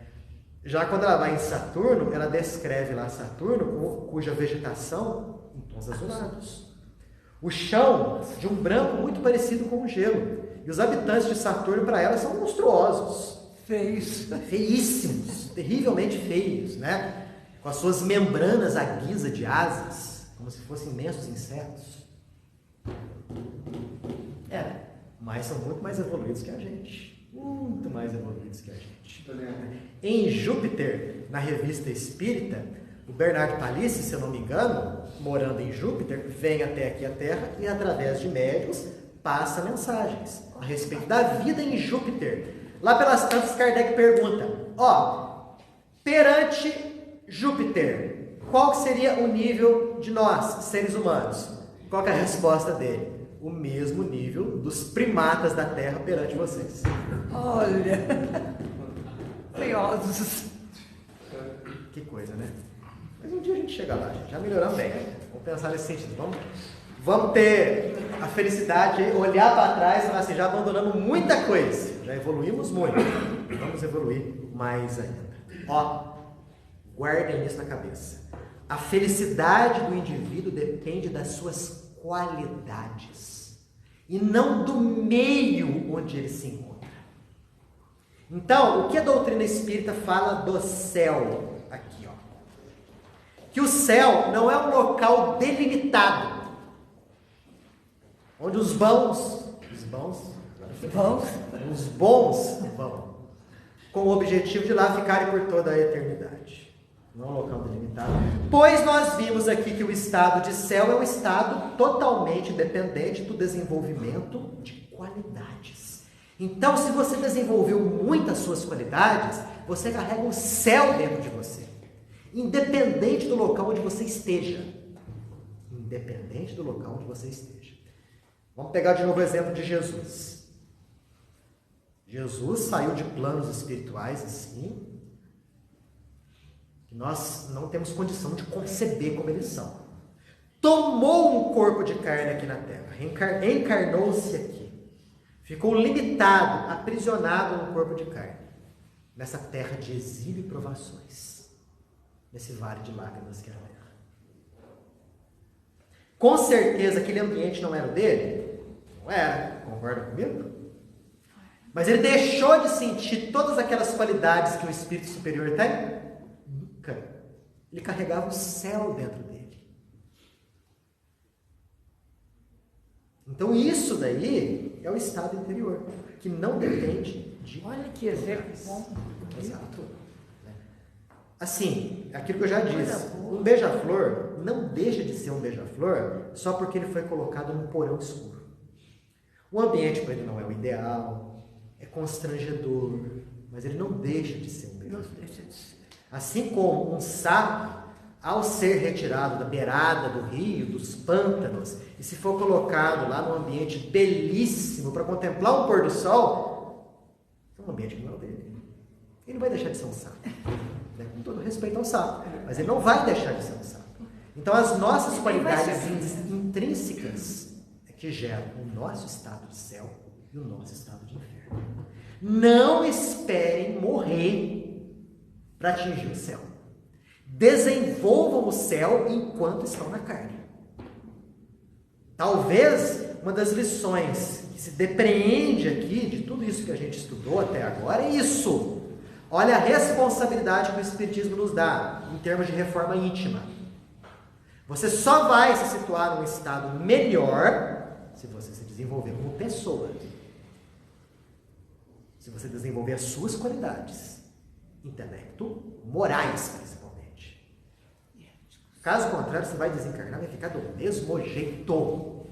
Já quando ela vai em Saturno, ela descreve lá Saturno, cuja vegetação em tons azulados. O chão de um branco muito parecido com o gelo. E os habitantes de Saturno, para ela, são monstruosos. Feios. Feíssimos, terrivelmente feios, né? Com as suas membranas à guisa de asas, como se fossem imensos insetos. mas são muito mais evoluídos que a gente. Muito mais evoluídos que a gente. Tô vendo. Em Júpiter, na revista Espírita, o Bernardo Palissy, se eu não me engano, morando em Júpiter, vem até aqui a Terra e, através de médiuns, passa mensagens a respeito da vida em Júpiter. Lá pelas tantas, Kardec pergunta, perante Júpiter, qual seria o nível de nós, seres humanos? Qual que é a resposta dele? O mesmo nível dos primatas da Terra perante vocês. Olha, feiosos. Que coisa, né? Mas um dia a gente chega lá, gente. Já melhoramos bem. Vamos pensar nesse sentido. Vamos ter a felicidade de olhar para trás e falar assim, já abandonamos muita coisa. Já evoluímos muito. Vamos evoluir mais ainda. Guardem isso na cabeça. A felicidade do indivíduo depende das suas qualidades e não do meio onde ele se encontra. Então, o que a doutrina espírita fala do céu aqui, que o céu não é um local delimitado, onde os bons vão, com o objetivo de lá ficarem por toda a eternidade. Não é um local delimitado. Pois nós vimos aqui que o estado de céu é um estado totalmente dependente do desenvolvimento de qualidades. Então, se você desenvolveu muitas suas qualidades, você carrega o céu dentro de você. Independente do local onde você esteja. Independente do local onde você esteja. Vamos pegar de novo o exemplo de Jesus. Jesus saiu de planos espirituais assim, que nós não temos condição de conceber como eles são. Tomou um corpo de carne aqui na Terra, encarnou-se aqui. Ficou limitado, aprisionado no corpo de carne, nessa terra de exílio e provações, nesse vale de lágrimas que é a Terra. Com certeza aquele ambiente não era o dele? Não era, concorda comigo? Mas ele deixou de sentir todas aquelas qualidades que o espírito superior tem? Nunca. Ele carregava o céu dentro dele. Então isso daí é o estado interior, que não depende de... Olha que exemplo bom. Exato. Assim, aquilo que eu já disse, um beija-flor não deixa de ser um beija-flor só porque ele foi colocado num porão escuro. O ambiente para ele não é o ideal, é constrangedor, mas ele não deixa de ser um beija-flor. Assim como um sapo, ao ser retirado da beirada do rio, dos pântanos, e se for colocado lá num ambiente belíssimo para contemplar um pôr do sol, é um ambiente que não é o dele. Ele não vai deixar de ser um sapo. Com todo respeito ao sapo, mas ele não vai deixar de ser um sapo. Então as nossas qualidades intrínsecas é que geram o nosso estado de céu e o nosso estado de inferno. Não esperem morrer para atingir o céu. Desenvolvam o céu enquanto estão na carne. Talvez uma das lições que se depreende aqui de tudo isso que a gente estudou até agora é isso. Olha a responsabilidade que o Espiritismo nos dá em termos de reforma íntima. Você só vai se situar num estado melhor se você se desenvolver como pessoa. Se você desenvolver as suas qualidades, intelecto, morais principalmente. Caso contrário, você vai desencarnar e vai ficar do mesmo jeito.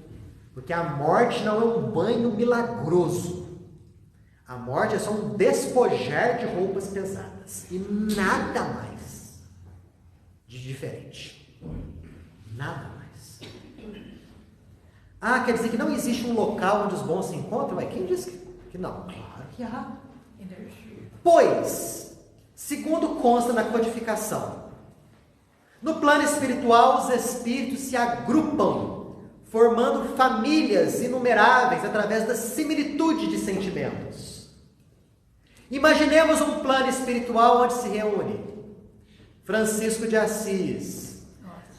Porque a morte não é um banho milagroso. A morte é só um despojar de roupas pesadas. E nada mais de diferente. Nada mais. Quer dizer que não existe um local onde os bons se encontram? Mas quem disse que não? Claro que há. Pois, segundo consta na codificação, no plano espiritual os espíritos se agrupam, formando famílias inumeráveis através da similitude de sentimentos. Imaginemos um plano espiritual onde se reúne Francisco de Assis,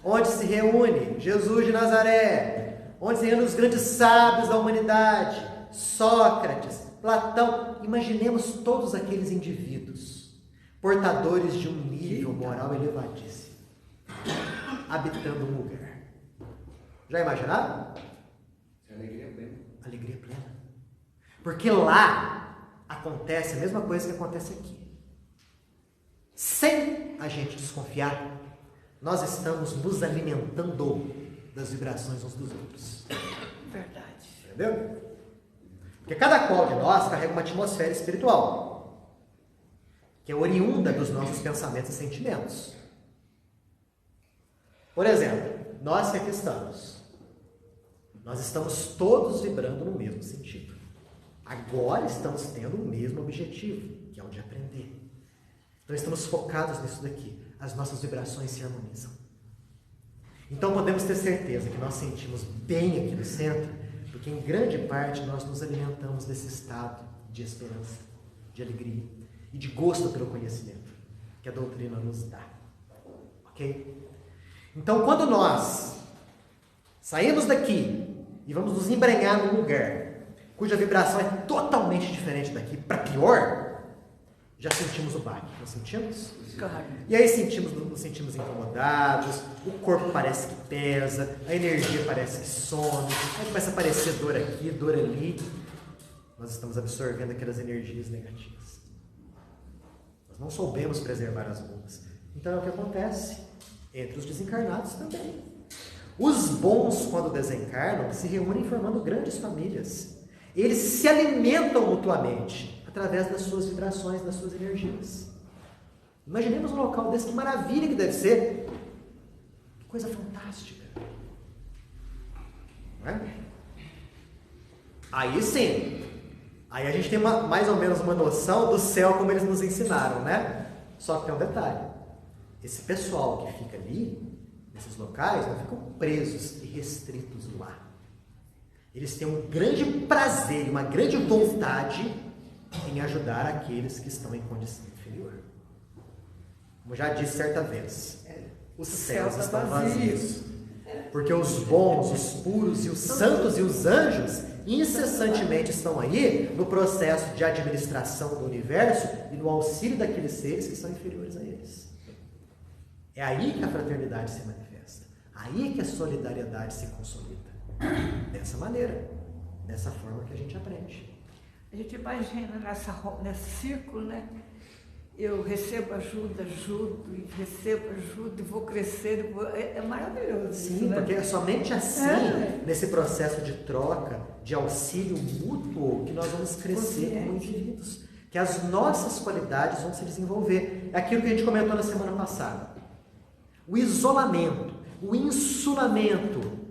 onde se reúne Jesus de Nazaré, onde se reúnem os grandes sábios da humanidade, Sócrates, Platão. Imaginemos todos aqueles indivíduos, portadores de um nível moral elevadíssimo, habitando um lugar. Já imaginaram? Alegria plena. Alegria plena. Porque lá acontece a mesma coisa que acontece aqui. Sem a gente desconfiar, nós estamos nos alimentando das vibrações uns dos outros. Verdade. Entendeu? Porque cada qual de nós carrega uma atmosfera espiritual, que é oriunda dos nossos pensamentos e sentimentos. Por exemplo, nós que aqui estamos, nós estamos todos vibrando no mesmo sentido. Agora estamos tendo o mesmo objetivo, que é o de aprender. Então estamos focados nisso daqui. As nossas vibrações se harmonizam. Então podemos ter certeza que nós sentimos bem aqui no centro, porque em grande parte nós nos alimentamos desse estado de esperança, de alegria e de gosto pelo conhecimento que a doutrina nos dá. Ok? Então quando nós saímos daqui e vamos nos embrenhar num lugar cuja vibração é totalmente diferente daqui, para pior, já sentimos o baque, não sentimos? Claro. E aí nos sentimos incomodados, o corpo parece que pesa, a energia parece que some, aí começa a aparecer dor aqui, dor ali. Nós estamos absorvendo aquelas energias negativas. Nós não soubemos preservar as boas. Então é o que acontece entre os desencarnados também. Os bons, quando desencarnam, se reúnem formando grandes famílias. Eles se alimentam mutuamente através das suas vibrações, das suas energias. Imaginemos um local desse, que maravilha que deve ser. Que coisa fantástica. Não é? Aí sim. Aí a gente tem mais ou menos uma noção do céu como eles nos ensinaram, né? Só que tem um detalhe. Esse pessoal que fica ali, nesses locais, não ficam presos e restritos lá. Eles têm um grande prazer, uma grande vontade em ajudar aqueles que estão em condição inferior. Como já disse certa vez, os céus estão vazios. Porque os bons, os puros e os santos e os anjos incessantemente estão aí no processo de administração do universo e no auxílio daqueles seres que são inferiores a eles. É aí que a fraternidade se manifesta. Aí que a solidariedade se consolida. Dessa maneira, dessa forma que a gente aprende. A gente imagina nesse círculo, né? Eu recebo ajuda, ajudo, e recebo ajuda, e vou crescer. É maravilhoso. Sim, isso, né? porque é somente assim, nesse processo de troca, de auxílio mútuo, que nós vamos crescer como indivíduos. Que as nossas qualidades vão se desenvolver. É aquilo que a gente comentou na semana passada. O isolamento, o insulamento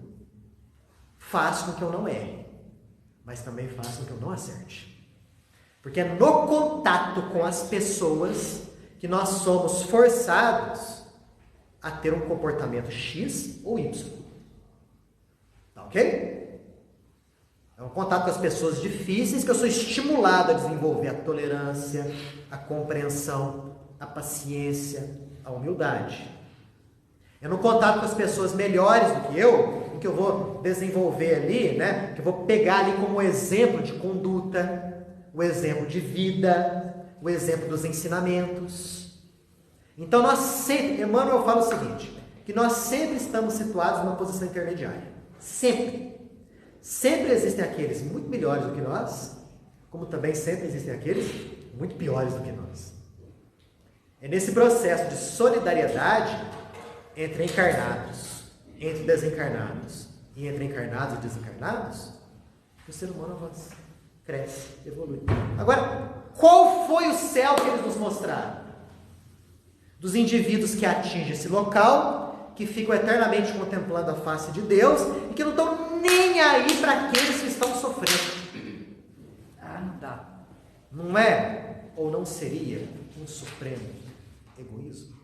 faz com que eu não erre, mas também faz com que eu não acerte. Porque é no contato com as pessoas que nós somos forçados a ter um comportamento X ou Y. Tá ok? É um contato com as pessoas difíceis que eu sou estimulado a desenvolver a tolerância, a compreensão, a paciência, a humildade. É no contato com as pessoas melhores do que eu, em que eu vou desenvolver ali, né? Que eu vou pegar ali como exemplo de conduta, o exemplo de vida, o exemplo dos ensinamentos. Então nós sempre, Emmanuel fala o seguinte, que nós sempre estamos situados numa posição intermediária. Sempre. Sempre existem aqueles muito melhores do que nós, como também sempre existem aqueles muito piores do que nós. É nesse processo de solidariedade entre encarnados, entre desencarnados e entre encarnados e desencarnados, que o ser humano avança, cresce, evolui. Agora, qual foi o céu que eles nos mostraram? Dos indivíduos que atingem esse local, que ficam eternamente contemplando a face de Deus e que não estão nem aí para aqueles que estão sofrendo. Não dá. Não é ou não seria um supremo egoísmo?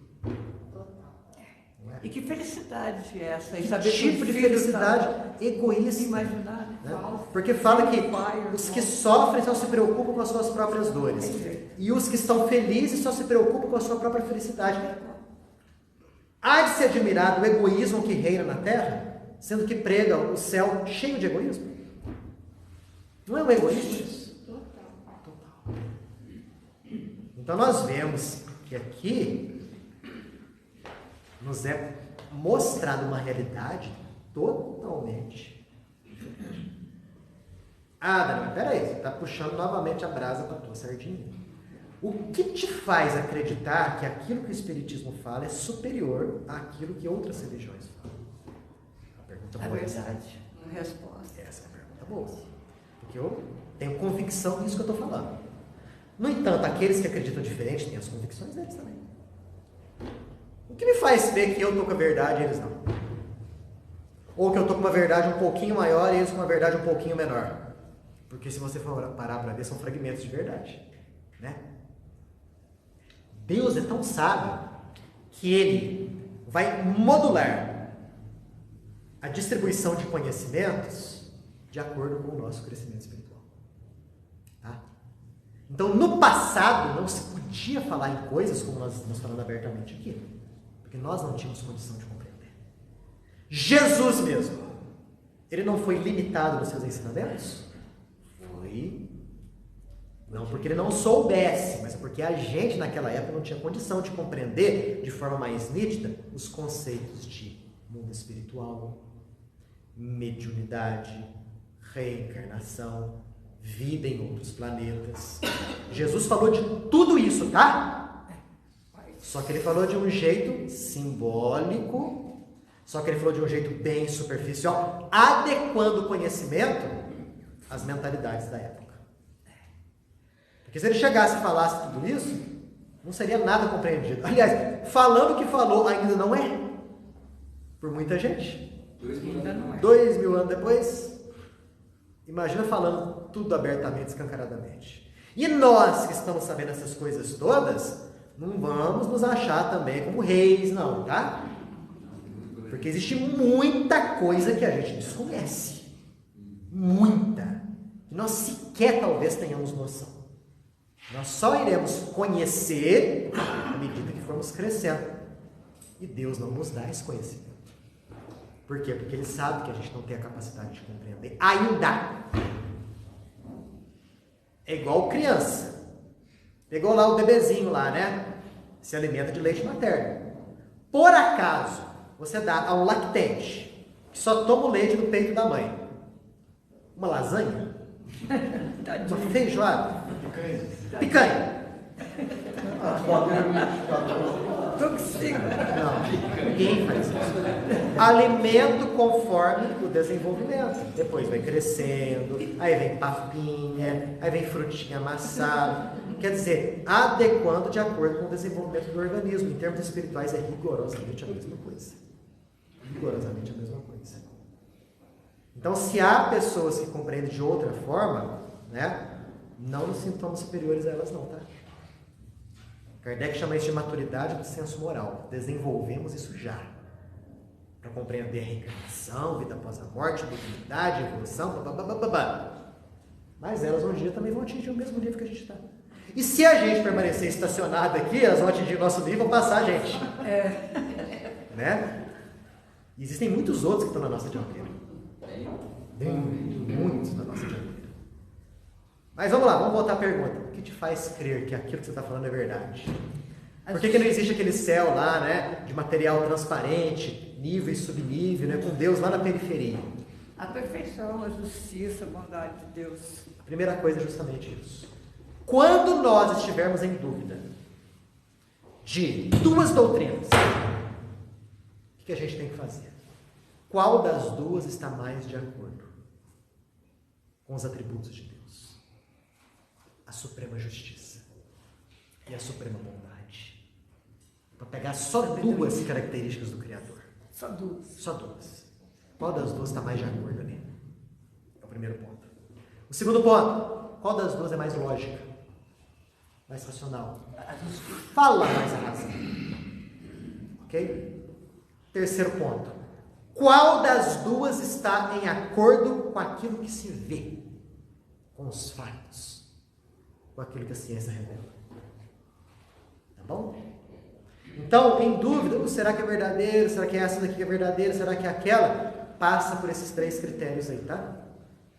E que felicidade é essa? E Que saber tipo de que o filho felicidade tá- egoísta? Imaginar, né? Né? Falso. Porque fala que Pai, os que irmão. sofrem só se preocupam com as suas próprias dores. E os que estão felizes só se preocupam com a sua própria felicidade. Há de se admirar do egoísmo que reina na Terra, sendo que prega o céu cheio de egoísmo? Não é um egoísmo isso? Total. Então nós vemos que aqui nos é mostrada uma realidade totalmente diferente. Ah, Daniel, peraí, você está puxando novamente a brasa para a tua sardinha. O que te faz acreditar que aquilo que o Espiritismo fala é superior àquilo que outras religiões falam? A pergunta É boa. verdade. Uma resposta. Essa é a pergunta boa. Porque eu tenho convicção nisso que eu estou falando. No entanto, aqueles que acreditam diferente têm as convicções deles também. O que me faz ver que eu estou com a verdade e eles não? Ou que eu estou com uma verdade um pouquinho maior e eles com uma verdade um pouquinho menor? Porque se você for parar para ver, são fragmentos de verdade, né? Deus é tão sábio que Ele vai modular a distribuição de conhecimentos de acordo com o nosso crescimento espiritual. Tá? Então, no passado, não se podia falar em coisas como nós estamos falando abertamente aqui, porque nós não tínhamos condição de compreender. Jesus mesmo, Ele não foi limitado nos seus ensinamentos? Foi. Não porque Ele não soubesse, mas porque a gente naquela época não tinha condição de compreender de forma mais nítida os conceitos de mundo espiritual, mediunidade, reencarnação, vida em outros planetas. Jesus falou de tudo isso, tá? Só que Ele falou de um jeito simbólico, só que Ele falou de um jeito bem superficial, adequando o conhecimento às mentalidades da época. Porque se Ele chegasse e falasse tudo isso, não seria nada compreendido. Aliás, falando o que falou ainda não é, por muita gente. 2000 anos depois, imagina falando tudo abertamente, escancaradamente. E nós que estamos sabendo essas coisas todas, não vamos nos achar também como reis, não, tá? Porque existe muita coisa que a gente desconhece. Muita. Que nós sequer talvez tenhamos noção. Nós só iremos conhecer à medida que formos crescendo. E Deus não nos dá esse conhecimento. Por quê? Porque Ele sabe que a gente não tem a capacidade de compreender ainda. É igual criança. Pegou lá o bebezinho lá, né? Se alimenta de leite materno. Por acaso, você dá a um lactente que só toma o leite do peito da mãe uma lasanha? Uma feijoada? Picanha. Não, ninguém faz isso. Alimento conforme o desenvolvimento. Depois vai crescendo, aí vem papinha, aí vem frutinha amassada. Quer dizer, adequando de acordo com o desenvolvimento do organismo. Em termos espirituais é rigorosamente a mesma coisa. Rigorosamente a mesma coisa. Então, se há pessoas que compreendem de outra forma, né, não nos sintamos superiores a elas não, tá? Kardec chama isso de maturidade do senso moral. Desenvolvemos isso já. Para compreender a reencarnação, vida após a morte, dignidade, evolução, babá. Mas elas um dia também vão atingir o mesmo nível que a gente está. E se a gente permanecer estacionado aqui, elas vão atingir o nosso nível e vão passar a gente. Né? E existem muitos outros que estão na nossa dianteira. Tem muitos na nossa dianteira. Mas vamos lá, vamos voltar à pergunta. O que te faz crer que aquilo que você está falando é verdade? Por que não existe aquele céu lá, né, de material transparente, nível e subnível, né, com Deus lá na periferia? A perfeição, a justiça, a bondade de Deus. A primeira coisa é justamente isso. Quando nós estivermos em dúvida de duas doutrinas, o que a gente tem que fazer? Qual das duas está mais de acordo com os atributos de Deus? A suprema justiça e a suprema bondade. Para pegar só duas características do Criador. Só duas. Só duas. Qual das duas está mais de acordo ali? É o primeiro ponto. O segundo ponto. Qual das duas é mais lógica? Mais racional? Fala mais a razão. Ok? Terceiro ponto. Qual das duas está em acordo com aquilo que se vê? Com os fatos? Com aquilo que a ciência revela. Tá bom? Então, em dúvida, será que é verdadeiro? Será que é essa daqui que é verdadeira? Será que é aquela? Passa por esses três critérios aí, tá?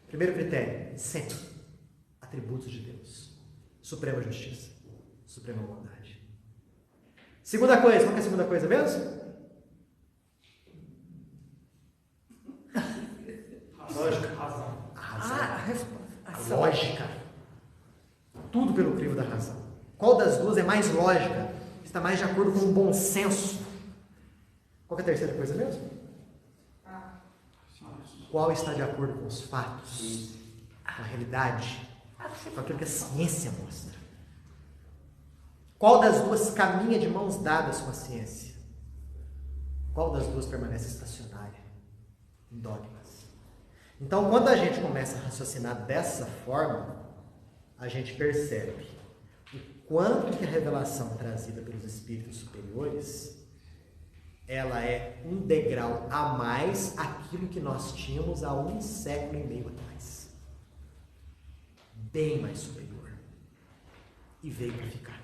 Primeiro critério, sempre. Atributos de Deus. Suprema justiça. Suprema bondade. Segunda coisa, qual que é a segunda coisa mesmo? Lógica, razão. A razão. A resposta. Razão. Lógica. Tudo pelo crivo da razão. Qual das duas é mais lógica? Está mais de acordo com o bom senso? Qual que é a terceira coisa mesmo? Qual está de acordo com os fatos, com a realidade, com aquilo que a ciência mostra? Qual das duas caminha de mãos dadas com a ciência? Qual das duas permanece estacionária, em dogmas? Então, quando a gente começa a raciocinar dessa forma, a gente percebe o quanto que a revelação trazida pelos espíritos superiores, ela é um degrau a mais aquilo que nós tínhamos há 1,5 século atrás. Bem mais superior. E veio para ficar.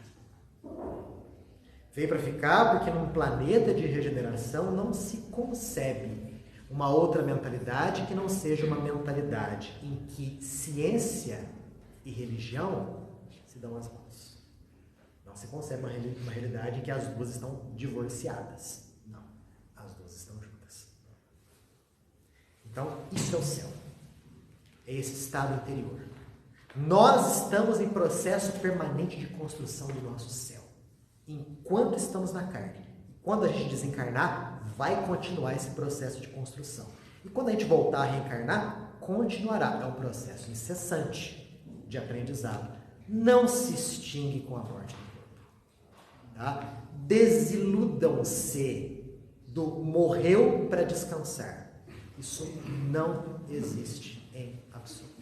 Veio para ficar porque num planeta de regeneração não se concebe uma outra mentalidade que não seja uma mentalidade em que ciência e religião se dão as mãos. Não se concebe uma realidade em que as duas estão divorciadas. Não, as duas estão juntas. Então, isso é o céu. É esse estado interior. Nós estamos em processo permanente de construção do nosso céu. Enquanto estamos na carne. Quando a gente desencarnar, vai continuar esse processo de construção. E quando a gente voltar a reencarnar, continuará. É um processo incessante de aprendizado. Não se extingue com a morte do corpo. Tá? Desiludam-se do morreu para descansar. Isso não existe em absoluto.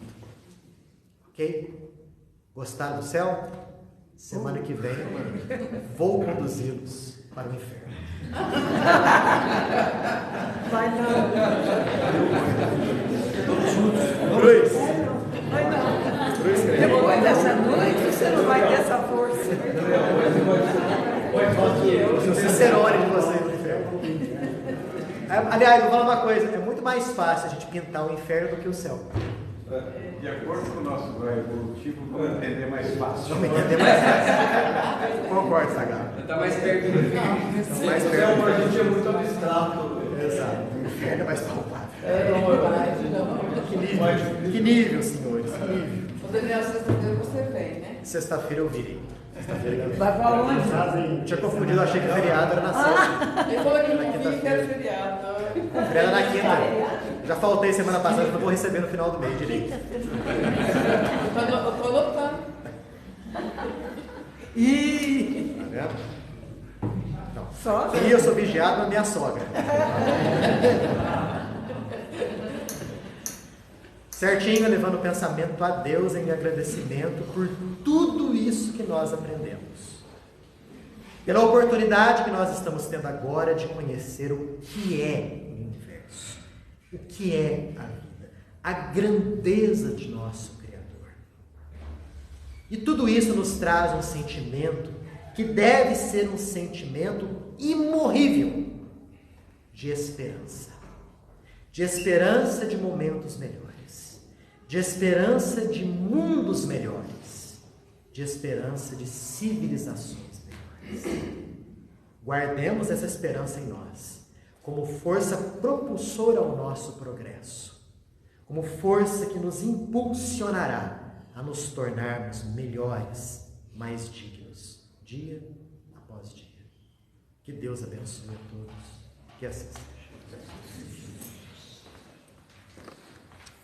Ok? Gostaram do céu? Semana que vem vou conduzi-los para o inferno. Vai não. Cruz. Vai não. Cruz, Depois dessa noite, você não vai ter essa força. o Cicerone de vocês no inferno. Aliás, vou falar uma coisa. É muito mais fácil a gente pintar o inferno do que o céu. De acordo com o nosso grau evolutivo, vamos entender mais fácil. Vamos entender mais fácil. Concordo, Sagrado. Está mais perto do fim. Mais O céu para a gente é muito abstrato. Exato. O inferno é mais palpável. Não, é verdade. Que nível, senhores? Que nível. O Daniel, sexta-feira você vem, né? Sexta-feira eu virei. Sexta-feira eu virei. Vai pra onde? Eu tinha confundido, eu achei que feriado era na sexta. Ele falou que não vinha, que era feriado. Era na quinta. Já faltei semana passada, mas vou receber no final do mês direito. Eu tô anotando. Ih! Tá vendo? Não. Só? E eu sou vigiado na minha sogra. Certinho, levando o pensamento a Deus em agradecimento por tudo isso que nós aprendemos. Pela oportunidade que nós estamos tendo agora de conhecer o que é o universo, o que é a vida, a grandeza de nosso Criador. E tudo isso nos traz um sentimento que deve ser um sentimento imorrível de esperança. De esperança de momentos melhores. De esperança de mundos melhores. De esperança de civilizações melhores. Guardemos essa esperança em nós, como força propulsora ao nosso progresso, como força que nos impulsionará a nos tornarmos melhores, mais dignos, dia após dia. Que Deus abençoe a todos, que assim seja.